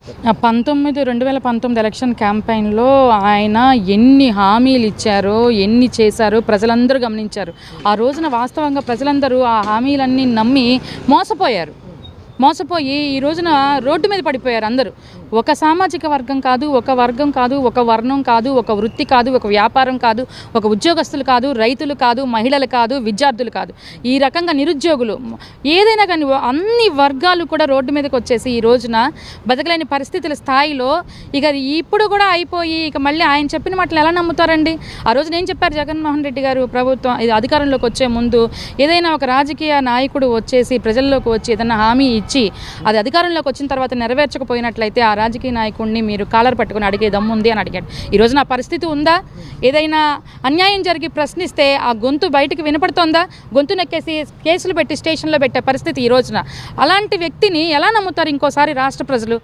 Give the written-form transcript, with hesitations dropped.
2019 election క్యాంపెయిన్‌లో ఆయన ఎన్ని హామీలు ఇచ్చారో, ఎన్ని చేశారో ప్రజలందరూ గమనించారు. ఆ రోజున వాస్తవంగా ప్రజలందరూ ఆ హామీలన్నీ నమ్మి మోసపోయి ఈ రోజున రోడ్డు మీద పడిపోయారు అందరూ. ఒక సామాజిక వర్గం కాదు, ఒక వర్గం కాదు, ఒక వర్ణం కాదు, ఒక వృత్తి కాదు, ఒక వ్యాపారం కాదు, ఒక ఉద్యోగస్తులు కాదు, రైతులు కాదు, మహిళలు కాదు, విద్యార్థులు కాదు, ఈ రకంగా నిరుద్యోగులు ఏదైనా కానీ అన్ని వర్గాలు కూడా రోడ్డు మీదకి వచ్చేసి ఈ రోజున బతకలేని పరిస్థితుల స్థాయిలో ఇక ఇప్పుడు కూడా అయిపోయి ఇక మళ్ళీ ఆయన చెప్పిన మాటలు ఎలా నమ్ముతారండి? ఆ రోజున ఏం చెప్పారు జగన్మోహన్ రెడ్డి గారు? ప్రభుత్వం ఇది అధికారంలోకి వచ్చే ముందు ఏదైనా ఒక రాజకీయ నాయకుడు వచ్చేసి ప్రజల్లోకి వచ్చి ఏదైనా హామీ ఇచ్చి అది అధికారంలోకి వచ్చిన తర్వాత నెరవేర్చకపోయినట్లయితే ఆ రాజకీయ నాయకుడిని మీరు కాలర్ పట్టుకుని అడిగే దమ్ముంది అని అడిగాడు. ఈ రోజున ఆ పరిస్థితి ఉందా? ఏదైనా అన్యాయం జరిగి ప్రశ్నిస్తే ఆ గొంతు బయటికి వినపడుతోందా? గొంతు నెక్కేసి కేసులు పెట్టి స్టేషన్లో పెట్టే పరిస్థితి ఈ రోజున. అలాంటి వ్యక్తిని ఎలా నమ్ముతారు ఇంకోసారి రాష్ట్ర ప్రజలు?